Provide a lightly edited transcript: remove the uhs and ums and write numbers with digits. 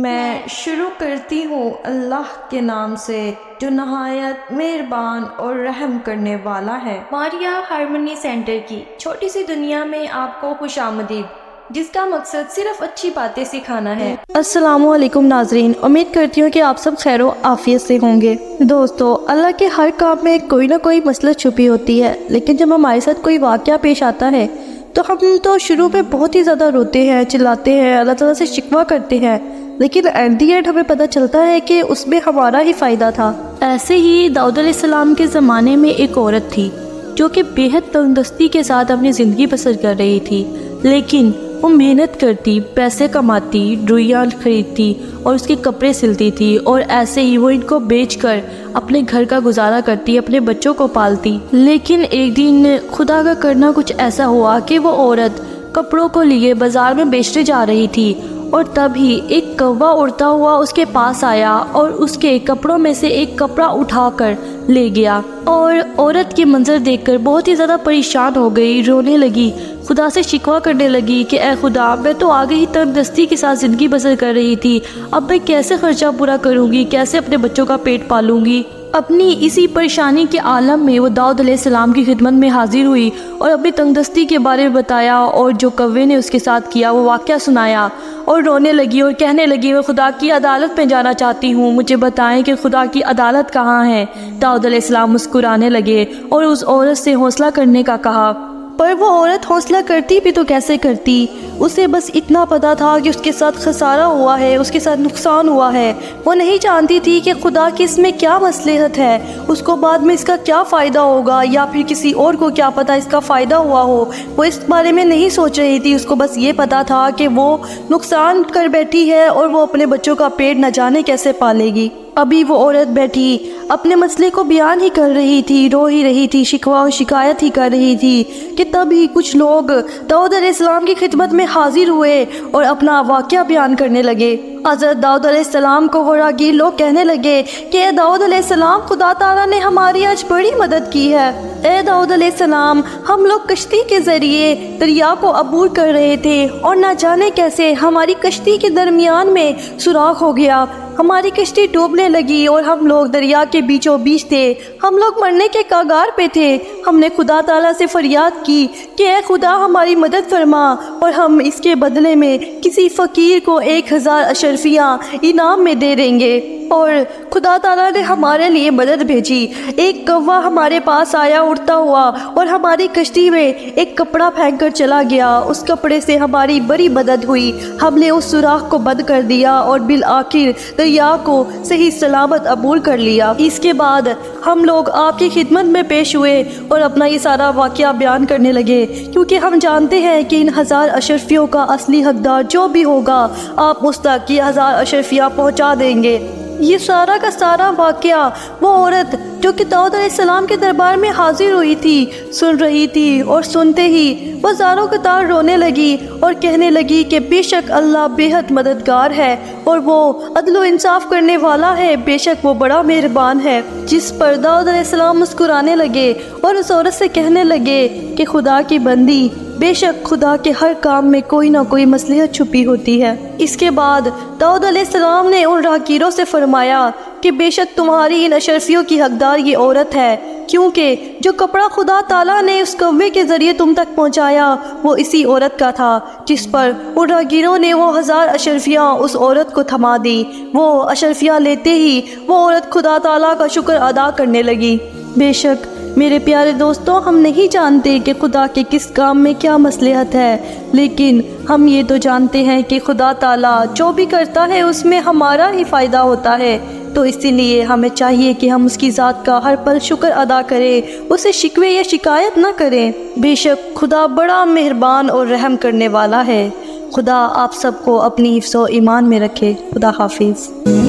میں شروع کرتی ہوں اللہ کے نام سے جو نہایت مہربان اور رحم کرنے والا ہے۔ ماریا ہارمونی سینٹر کی چھوٹی سی دنیا میں آپ کو خوش آمدید، جس کا مقصد صرف اچھی باتیں سکھانا ہے۔ السلام علیکم ناظرین، امید کرتی ہوں کہ آپ سب خیر و عافیت سے ہوں گے۔ دوستو، اللہ کے ہر کام میں کوئی نہ کوئی مسئلہ چھپی ہوتی ہے، لیکن جب ہمارے ساتھ کوئی واقعہ پیش آتا ہے تو ہم تو شروع میں بہت ہی زیادہ روتے ہیں، چلاتے ہیں، اللہ تعالیٰ سے شکوہ کرتے ہیں، لیکن ایٹ دی اینڈ ہمیں پتہ چلتا ہے کہ اس میں ہمارا ہی فائدہ تھا۔ ایسے ہی داؤد علیہ السلام کے زمانے میں ایک عورت تھی جو کہ بے حد تندرستی کے ساتھ اپنی زندگی بسر کر رہی تھی، لیکن وہ محنت کرتی، پیسے کماتی، روئیاں خریدتی اور اس کے کپڑے سلتی تھی، اور ایسے ہی وہ ان کو بیچ کر اپنے گھر کا گزارا کرتی، اپنے بچوں کو پالتی۔ لیکن ایک دن خدا کا کرنا کچھ ایسا ہوا کہ وہ عورت کپڑوں کو لیے بازار میں بیچنے جا رہی تھی، اور تب ہی ایک کوا اڑتا ہوا اس کے پاس آیا اور اس کے کپڑوں میں سے ایک کپڑا اٹھا کر لے گیا، اور عورت کے منظر دیکھ کر بہت ہی زیادہ پریشان ہو گئی، رونے لگی، خدا سے شکوہ کرنے لگی کہ اے خدا، میں تو آگے ہی تندرستی کے ساتھ زندگی بسر کر رہی تھی، اب میں کیسے خرچہ پورا کروں گی، کیسے اپنے بچوں کا پیٹ پالوں گی۔ اپنی اسی پریشانی کے عالم میں وہ داؤد علیہ السلام کی خدمت میں حاضر ہوئی اور اپنی تندرستی کے بارے میں بتایا، اور جو کوے نے اس کے ساتھ کیا وہ واقعہ سنایا، اور رونے لگی اور کہنے لگی میں خدا کی عدالت میں جانا چاہتی ہوں، مجھے بتائیں کہ خدا کی عدالت کہاں ہے۔ داؤد علیہ السلام مسکرانے لگے اور اس عورت سے حوصلہ کرنے کا کہا، پر وہ عورت حوصلہ کرتی بھی تو کیسے کرتی؟ اسے بس اتنا پتا تھا کہ اس کے ساتھ خسارہ ہوا ہے، اس کے ساتھ نقصان ہوا ہے۔ وہ نہیں جانتی تھی کہ خدا کی اس میں کیا مصلحت ہے، اس کو بعد میں اس کا کیا فائدہ ہوگا، یا پھر کسی اور کو کیا پتا اس کا فائدہ ہوا ہو۔ وہ اس بارے میں نہیں سوچ رہی تھی، اس کو بس یہ پتا تھا کہ وہ نقصان کر بیٹھی ہے اور وہ اپنے بچوں کا پیٹ نہ جانے کیسے پالے گی۔ ابھی وہ عورت بیٹھی اپنے مسئلے کو بیان ہی کر رہی تھی، رو ہی رہی تھی، شکوہ و شکایت ہی کر رہی تھی کہ تب ہی کچھ لوگ داؤد علیہ السلام کی خدمت میں حاضر ہوئے اور اپنا واقعہ بیان کرنے لگے۔ حضرت داؤد علیہ السلام کو ہوراگیر لوگ کہنے لگے کہ اے داؤد علیہ السلام، خدا تعالیٰ نے ہماری آج بڑی مدد کی ہے۔ اے داؤد علیہ السلام، ہم لوگ کشتی کے ذریعے دریا کو عبور کر رہے تھے، اور نہ جانے کیسے ہماری کشتی کے درمیان میں سوراخ ہو گیا، ہماری کشتی ڈوبنے لگی اور ہم لوگ دریا کے بیچوں بیچ تھے، ہم لوگ مرنے کے کگار پہ تھے۔ ہم نے خدا تعالیٰ سے فریاد کی کہ اے خدا ہماری مدد فرما، اور ہم اس کے بدلے میں کسی فقیر کو 1000 اشرفیہ انعام میں دے دیں گے۔ اور خدا تعالیٰ نے ہمارے لیے مدد بھیجی، ایک کوا ہمارے پاس آیا اڑتا ہوا اور ہماری کشتی میں ایک کپڑا پھینک کر چلا گیا، اس کپڑے سے ہماری بڑی مدد ہوئی، ہم نے اس سوراخ کو بند کر دیا اور بالآخر دریا کو صحیح سلامت عبور کر لیا۔ اس کے بعد ہم لوگ آپ کی خدمت میں پیش ہوئے اور اپنا یہ سارا واقعہ بیان کرنے لگے، کیونکہ ہم جانتے ہیں کہ ان 1000 اشرفیوں کا اصلی حقدار جو بھی ہوگا آپ اس تک یہ 1000 اشرفیہ پہنچا دیں گے۔ یہ سارا کا سارا واقعہ وہ عورت جو کہ داؤد علیہ السلام کے دربار میں حاضر ہوئی تھی سن رہی تھی، اور سنتے ہی وہ زاروں قطار رونے لگی اور کہنے لگی کہ بے شک اللہ بے حد مددگار ہے، اور وہ عدل و انصاف کرنے والا ہے، بے شک وہ بڑا مہربان ہے۔ جس پر داؤد علیہ السلام مسکرانے لگے اور اس عورت سے کہنے لگے کہ خدا کی بندی، بے شک خدا کے ہر کام میں کوئی نہ کوئی مصلحت چھپی ہوتی ہے۔ اس کے بعد داؤد علیہ السلام نے ان راہگیروں سے فرمایا کہ بے شک تمہاری ان اشرفیوں کی حقدار یہ عورت ہے، کیونکہ جو کپڑا خدا تعالیٰ نے اس کوے کے ذریعے تم تک پہنچایا وہ اسی عورت کا تھا۔ جس پر ان راہگیروں نے وہ 1000 اشرفیاں اس عورت کو تھما دی۔ وہ اشرفیاں لیتے ہی وہ عورت خدا تعالیٰ کا شکر ادا کرنے لگی۔ بے شک میرے پیارے دوستوں، ہم نہیں جانتے کہ خدا کے کس کام میں کیا مصلحت ہے، لیکن ہم یہ تو جانتے ہیں کہ خدا تعالیٰ جو بھی کرتا ہے اس میں ہمارا ہی فائدہ ہوتا ہے، تو اسی لیے ہمیں چاہیے کہ ہم اس کی ذات کا ہر پل شکر ادا کریں، اسے شکوے یا شکایت نہ کریں۔ بے شک خدا بڑا مہربان اور رحم کرنے والا ہے۔ خدا آپ سب کو اپنی حفظ و ایمان میں رکھے۔ خدا حافظ۔